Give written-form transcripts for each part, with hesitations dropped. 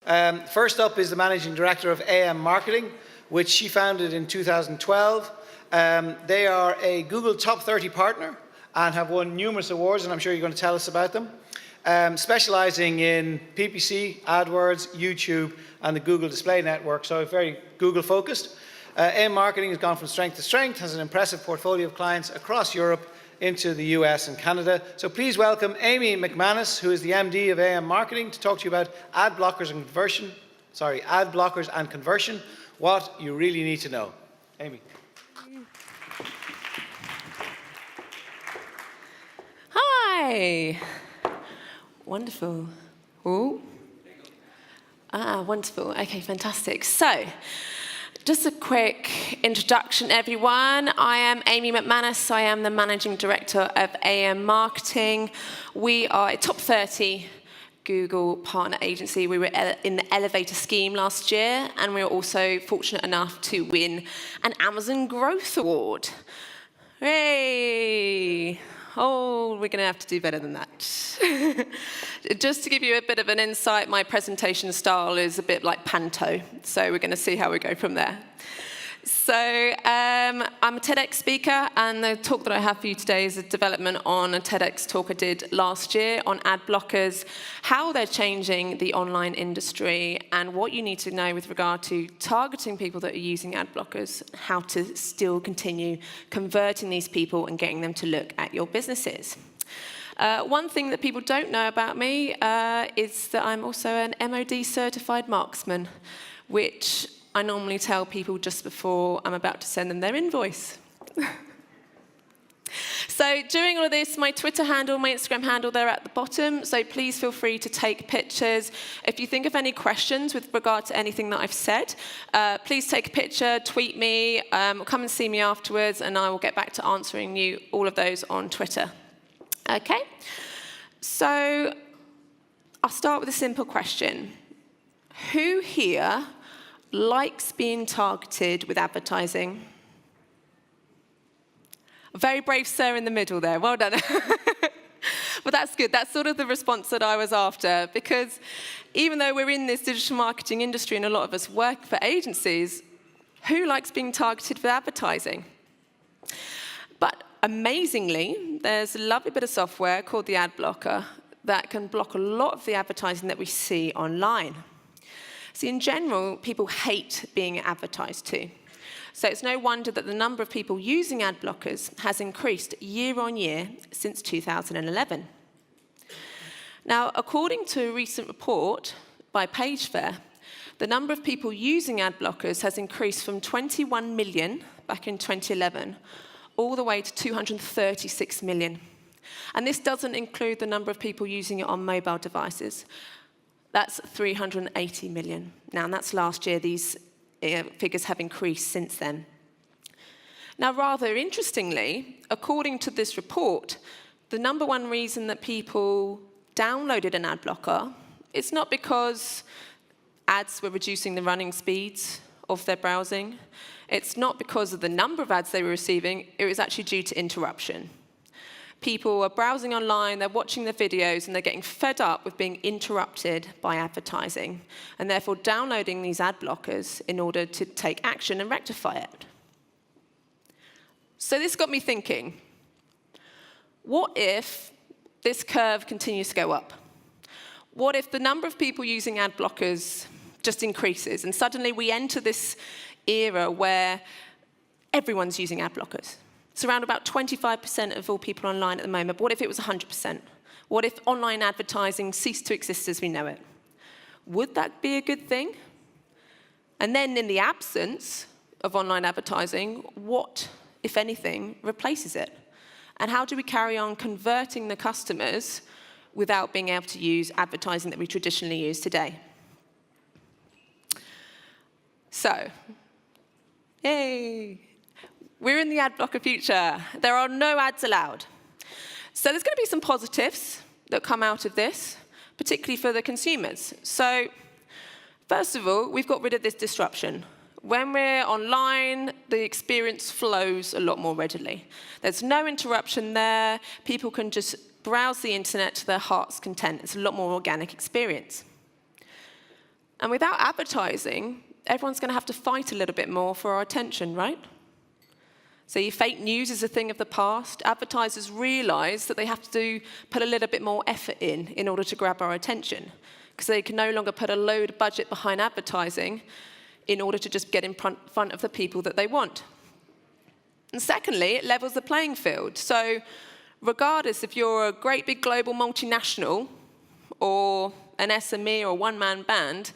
First up is the Managing Director of AM Marketing, which she founded in 2012. They are a Google Top 30 partner and have won numerous awards, and I'm sure you're going to tell us about them. Specializing in PPC, AdWords, YouTube, and the Google Display Network, so very Google focused. AM Marketing has gone from strength to strength, has an impressive portfolio of clients across Europe into the US and Canada. So please welcome Amy McManus, who is the MD of AM Marketing, to talk to you about ad blockers and conversion, what you really need to know. Amy. Hi. Wonderful. Ooh. Wonderful. Okay, fantastic. So, just a quick introduction, everyone. I am Amy McManus. I am the Managing Director of AM Marketing. We are a top 30 Google partner agency. We were in the Elevator scheme last year, and we were also fortunate enough to win an Amazon Growth Award. Hooray! Oh, we're going to have to do better than that. Just to give you a bit of an insight, my presentation style is a bit like panto, so we're going to see how we go from there. So I'm a TEDx speaker, and the talk that I have for you today is a development on a TEDx talk I did last year on ad blockers, how they're changing the online industry, and what you need to know with regard to targeting people that are using ad blockers, how to still continue converting these people and getting them to look at your businesses. One thing that people don't know about me is that I'm also an MOD certified marksman, which I normally tell people just before I'm about to send them their invoice. So during all of this, my Twitter handle, my Instagram handle, they're at the bottom, so please feel free to take pictures. If you think of any questions with regard to anything that I've said, please take a picture, tweet me, come and see me afterwards, and I will get back to answering you all of those on Twitter. Okay? So I'll start with a simple question. Who here likes being targeted with advertising? A very brave sir in the middle there, well done. But that's good, that's sort of the response that I was after, because even though we're in this digital marketing industry and a lot of us work for agencies, who likes being targeted with advertising? But amazingly, there's a lovely bit of software called the ad blocker that can block a lot of the advertising that we see online. See, in general, people hate being advertised to. So it's no wonder that the number of people using ad blockers has increased year on year since 2011. Now, according to a recent report by PageFair, the number of people using ad blockers has increased from 21 million back in 2011 all the way to 236 million. And this doesn't include the number of people using it on mobile devices. That's 380 million. Now, and that's last year. These figures have increased since then. Now, rather interestingly, according to this report, the number one reason that people downloaded an ad blocker is not because ads were reducing the running speeds of their browsing. It's not because of the number of ads they were receiving. It was actually due to interruption. People are browsing online, they're watching their videos, and they're getting fed up with being interrupted by advertising, and therefore downloading these ad blockers in order to take action and rectify it. So this got me thinking, what if this curve continues to go up? What if the number of people using ad blockers just increases, and suddenly we enter this era where everyone's using ad blockers? It's around about 25% of all people online at the moment. But what if it was 100%? What if online advertising ceased to exist as we know it? Would that be a good thing? And then in the absence of online advertising, what, if anything, replaces it? And how do we carry on converting the customers without being able to use advertising that we traditionally use today? So, yay! We're in the ad blocker future. There are no ads allowed. So there's going to be some positives that come out of this, particularly for the consumers. So first of all, we've got rid of this disruption. When we're online, the experience flows a lot more readily. There's no interruption there. People can just browse the internet to their heart's content. It's a lot more organic experience. And without advertising, everyone's going to have to fight a little bit more for our attention, right? So your fake news is a thing of the past. Advertisers realize that they have to put a little bit more effort in order to grab our attention, because they can no longer put a load of budget behind advertising in order to just get in front of the people that they want. And secondly, it levels the playing field. So regardless if you're a great big global multinational or an SME or a one-man band,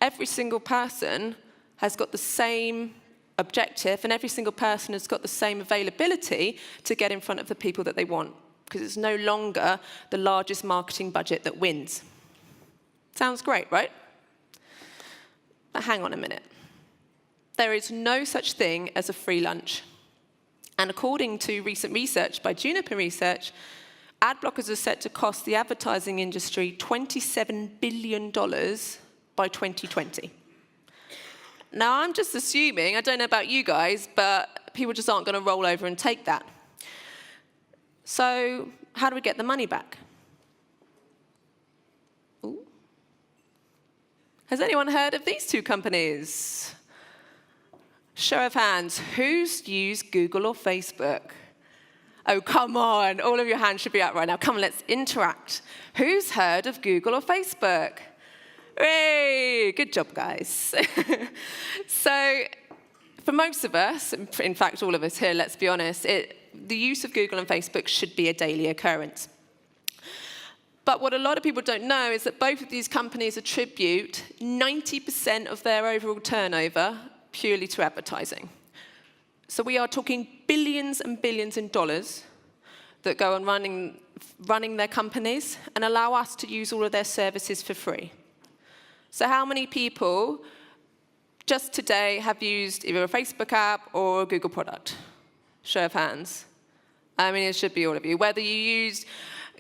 every single person has got the same objective, and every single person has got the same availability to get in front of the people that they want, because it's no longer the largest marketing budget that wins. Sounds great, right? But hang on a minute. There is no such thing as a free lunch. And according to recent research by Juniper Research, ad blockers are set to cost the advertising industry $27 billion by 2020. Now, I'm just assuming, I don't know about you guys, but people just aren't going to roll over and take that. So how do we get the money back? Ooh. Has anyone heard of these two companies? Show of hands, who's used Google or Facebook? Oh, come on, all of your hands should be up right now. Come on, let's interact. Who's heard of Google or Facebook? Hey, good job, guys. So, for most of us, in fact, all of us here, let's be honest, the use of Google and Facebook should be a daily occurrence. But what a lot of people don't know is that both of these companies attribute 90% of their overall turnover purely to advertising. So we are talking billions and billions in dollars that go on running their companies and allow us to use all of their services for free. So how many people just today have used either a Facebook app or a Google product? Show of hands. I mean, it should be all of you. Whether you used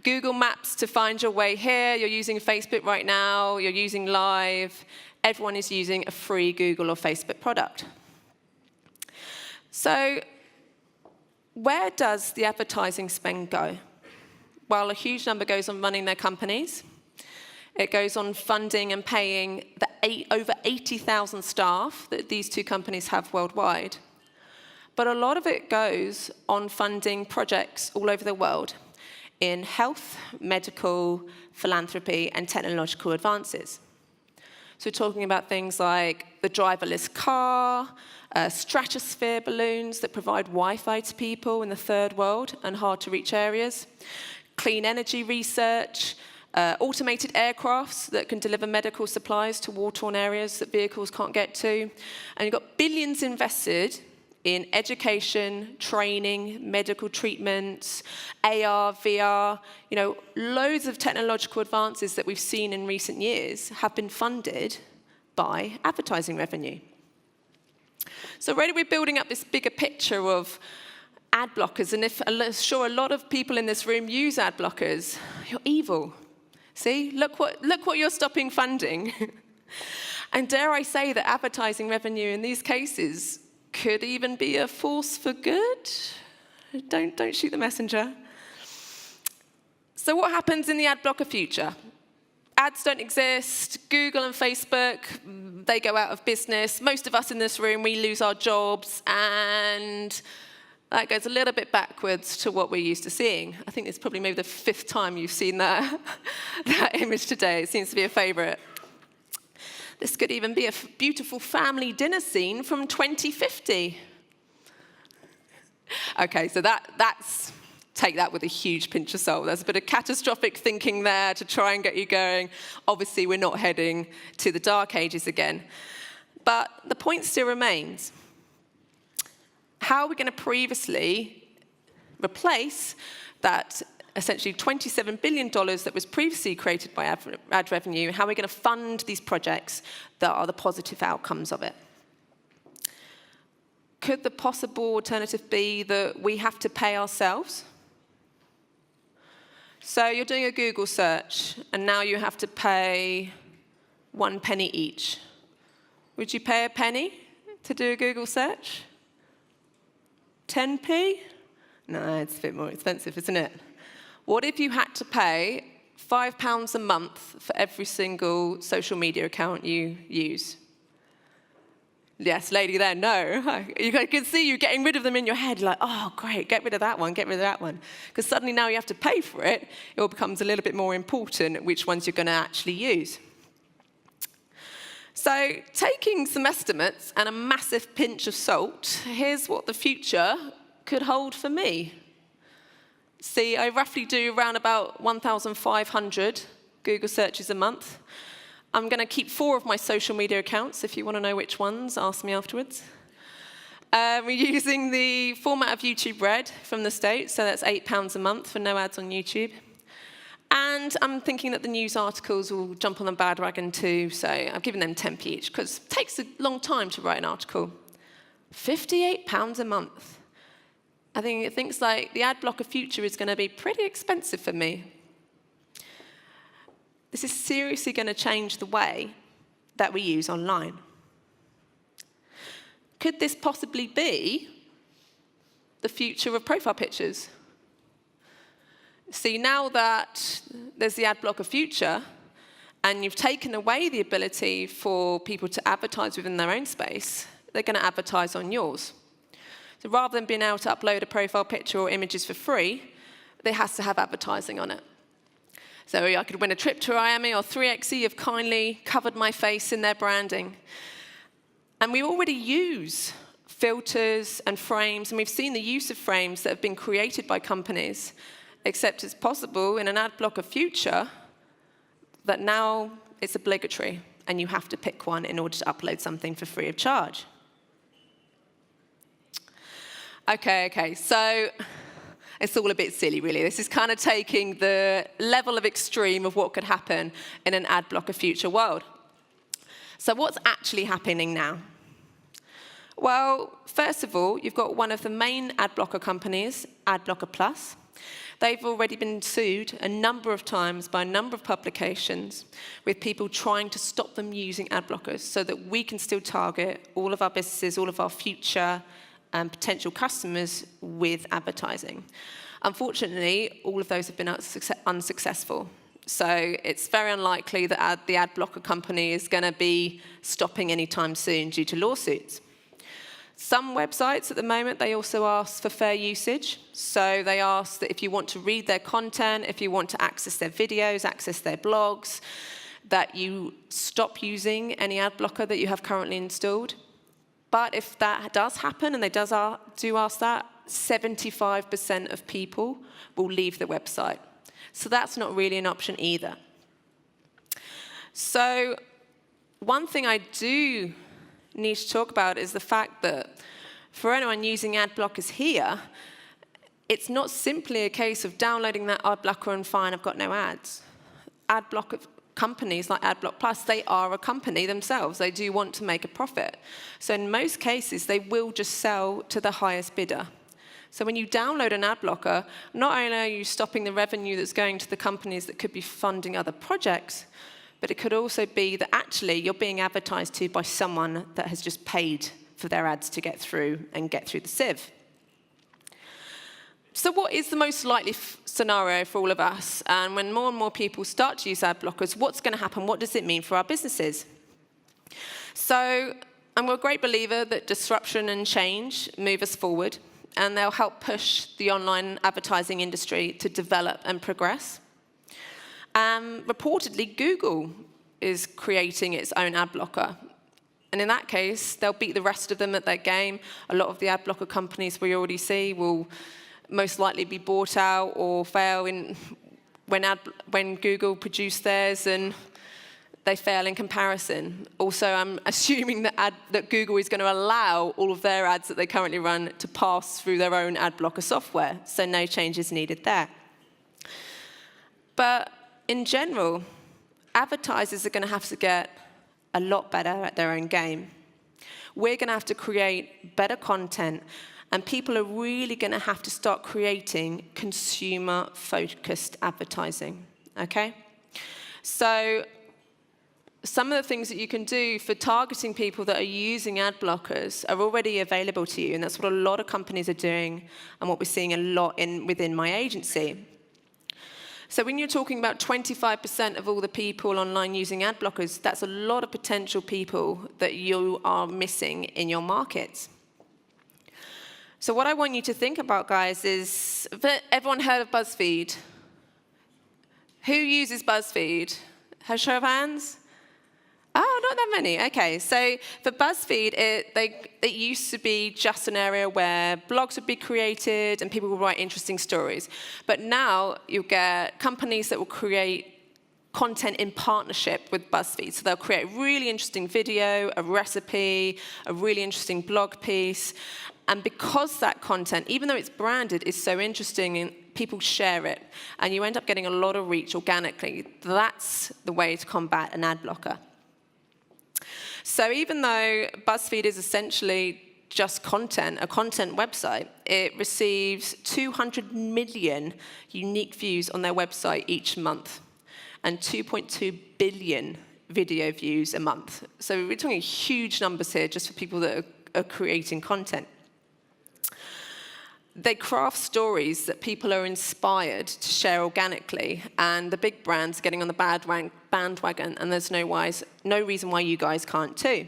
Google Maps to find your way here, you're using Facebook right now, you're using Live, everyone is using a free Google or Facebook product. So where does the advertising spend go? Well, a huge number goes on running their companies. It goes on funding and paying the over 80,000 staff that these two companies have worldwide. But a lot of it goes on funding projects all over the world in health, medical, philanthropy, and technological advances. So we're talking about things like the driverless car, stratosphere balloons that provide Wi-Fi to people in the third world and hard-to-reach areas, clean energy research, automated aircrafts that can deliver medical supplies to war-torn areas that vehicles can't get to. And you've got billions invested in education, training, medical treatments, AR, VR, loads of technological advances that we've seen in recent years have been funded by advertising revenue. So already we're building up this bigger picture of ad blockers, and I'm sure a lot of people in this room use ad blockers, you're evil. See, look what you're stopping funding. And dare I say that advertising revenue in these cases could even be a force for good? Don't shoot the messenger. So what happens in the ad blocker future? Ads don't exist. Google and Facebook, they go out of business. Most of us in this room, we lose our jobs, and that goes a little bit backwards to what we're used to seeing. I think it's probably maybe the 5th time you've seen that image today. It seems to be a favorite. This could even be a beautiful family dinner scene from 2050. Okay, so that's take that with a huge pinch of salt. There's a bit of catastrophic thinking there to try and get you going. Obviously, we're not heading to the dark ages again. But the point still remains. How are we going to previously replace that essentially $27 billion that was previously created by ad revenue? How are we going to fund these projects that are the positive outcomes of it? Could the possible alternative be that we have to pay ourselves? So you're doing a Google search, and now you have to pay 1 penny each. Would you pay a penny to do a Google search? 10p? No, it's a bit more expensive, isn't it? What if you had to pay £5 a month for every single social media account you use. Yes, lady there, no. You can see you getting rid of them in your head. You're like, oh, great, get rid of that one, get rid of that one. Because suddenly now you have to pay for it. It all becomes a little bit more important which ones you're going to actually use. So taking some estimates and a massive pinch of salt, here's what the future could hold for me. See, I roughly do around about 1,500 Google searches a month. I'm going to keep 4 of my social media accounts. If you want to know which ones, ask me afterwards. We're using the format of YouTube Red from the States, so that's £8 a month for no ads on YouTube. And I'm thinking that the news articles will jump on the bandwagon too, so I've given them 10p each, because it takes a long time to write an article. £58 a month. I think it thinks like the ad blocker future is going to be pretty expensive for me. This is seriously going to change the way that we use online. Could this possibly be the future of profile pictures? See, now that there's the ad blocker future, and you've taken away the ability for people to advertise within their own space, they're going to advertise on yours. So rather than being able to upload a profile picture or images for free, they have to have advertising on it. So I could win a trip to Miami, or 3XE have kindly covered my face in their branding. And we already use filters and frames, and we've seen the use of frames that have been created by companies, except it's possible in an ad blocker future that now it's obligatory, and you have to pick one in order to upload something for free of charge. Okay, so it's all a bit silly, really. This is kind of taking the level of extreme of what could happen in an ad blocker future world. So what's actually happening now? Well, first of all, you've got one of the main ad blocker companies, AdBlocker Plus. They've already been sued a number of times by a number of publications with people trying to stop them using ad blockers so that we can still target all of our businesses, all of our future potential customers with advertising. Unfortunately, all of those have been unsuccessful. So it's very unlikely that the ad blocker company is going to be stopping anytime soon due to lawsuits. Some websites at the moment, they also ask for fair usage. So they ask that if you want to read their content, if you want to access their videos, access their blogs, that you stop using any ad blocker that you have currently installed. But if that does happen, and they do ask that, 75% of people will leave the website. So that's not really an option either. So one thing I do need to talk about is the fact that for anyone using ad blockers here, it's not simply a case of downloading that ad blocker and fine, I've got no ads. Ad blocker companies like AdBlock Plus, they are a company themselves. They do want to make a profit. So in most cases, they will just sell to the highest bidder. So when you download an ad blocker, not only are you stopping the revenue that's going to the companies that could be funding other projects, but it could also be that actually you're being advertised to by someone that has just paid for their ads to get through the sieve. So what is the most likely scenario for all of us? And when more and more people start to use ad blockers, what's going to happen? What does it mean for our businesses? So I'm a great believer that disruption and change move us forward, and they'll help push the online advertising industry to develop and progress. Reportedly, Google is creating its own ad blocker. And in that case, they'll beat the rest of them at their game. A lot of the ad blocker companies we already see will most likely be bought out or fail when Google produce theirs, and they fail in comparison. Also, I'm assuming that Google is going to allow all of their ads that they currently run to pass through their own ad blocker software, so no changes needed there. But in general, advertisers are going to have to get a lot better at their own game. We're going to have to create better content, and people are really going to have to start creating consumer-focused advertising, okay? So some of the things that you can do for targeting people that are using ad blockers are already available to you, and that's what a lot of companies are doing and what we're seeing a lot within my agency. So when you're talking about 25% of all the people online using ad blockers, that's a lot of potential people that you are missing in your markets. So what I want you to think about, guys, is, everyone heard of BuzzFeed? Who uses BuzzFeed? Show of hands? Oh, not that many. Okay, so for BuzzFeed, it used to be just an area where blogs would be created and people would write interesting stories. But now you'll get companies that will create content in partnership with BuzzFeed. So they'll create a really interesting video, a recipe, a really interesting blog piece. And because that content, even though it's branded, is so interesting and people share it, and you end up getting a lot of reach organically, that's the way to combat an ad blocker. So even though BuzzFeed is essentially just content, a content website, it receives 200 million unique views on their website each month and 2.2 billion video views a month. So we're talking huge numbers here just for people that are creating content. They craft stories that people are inspired to share organically, and the big brands are getting on the bandwagon, and there's no reason why you guys can't too.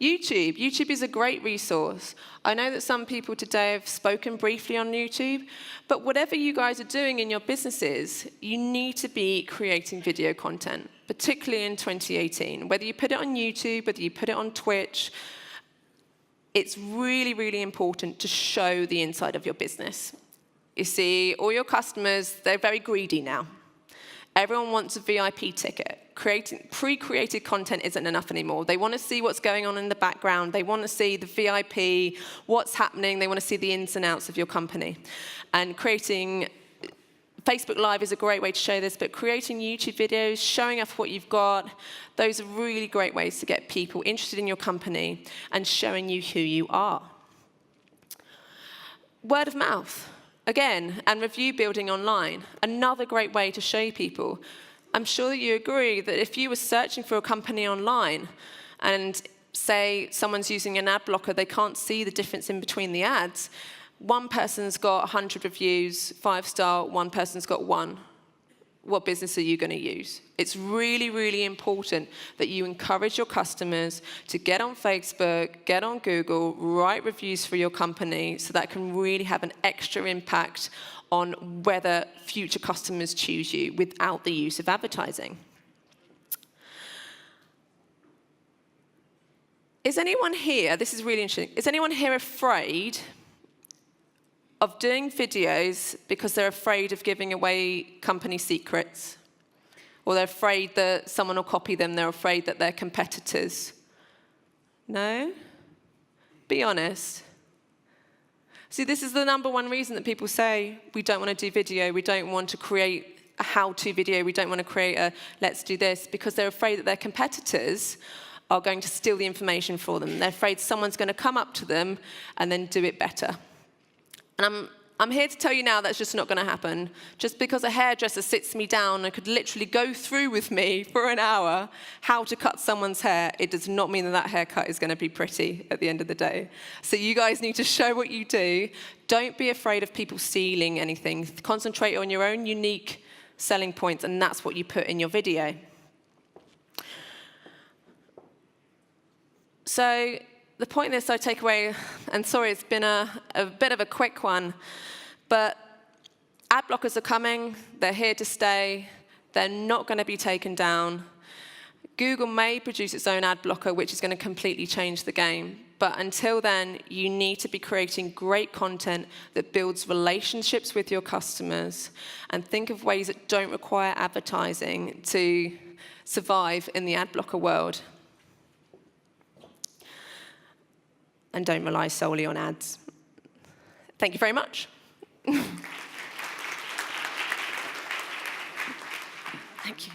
YouTube is a great resource. I know that some people today have spoken briefly on YouTube, but whatever you guys are doing in your businesses, you need to be creating video content, particularly in 2018. Whether you put it on YouTube, whether you put it on Twitch, it's really, really important to show the inside of your business. You see, all your customers, they're very greedy now. Everyone wants a VIP ticket. Pre-created content isn't enough anymore. They want to see what's going on in the background. They want to see the VIP, what's happening. They want to see the ins and outs of your company. And creating Facebook Live is a great way to show this, but creating YouTube videos, showing off what you've got, those are really great ways to get people interested in your company and showing you who you are. Word of mouth, again, and review building online, another great way to show people. I'm sure that you agree that if you were searching for a company online and say someone's using an ad blocker, they can't see the difference in between the ads. One person's got 100 reviews, 5-star, one person's got 1. What business are you going to use? It's really, really important that you encourage your customers to get on Facebook, get on Google, write reviews for your company so that can really have an extra impact on whether future customers choose you without the use of advertising. Is anyone here, this is really interesting, is anyone here afraid of doing videos because they're afraid of giving away company secrets? Or they're afraid that someone will copy them, they're afraid that they're competitors? No? Be honest. See, this is the #1 reason that people say, we don't want to do video, we don't want to create a how-to video, we don't want to create a let's do this, because they're afraid that their competitors are going to steal the information for them. They're afraid someone's going to come up to them and then do it better. And I'm here to tell you now that's just not going to happen. Just because a hairdresser sits me down and could literally go through with me for an hour how to cut someone's hair, it does not mean that that haircut is going to be pretty at the end of the day. So you guys need to show what you do. Don't be afraid of people stealing anything. Concentrate on your own unique selling points, and that's what you put in your video. So the point of this I take away, and sorry, it's been a bit of a quick one, but ad blockers are coming, they're here to stay, they're not going to be taken down. Google may produce its own ad blocker, which is going to completely change the game. But until then, you need to be creating great content that builds relationships with your customers, and think of ways that don't require advertising to survive in the ad blocker world. And don't rely solely on ads. Thank you very much. Thank you.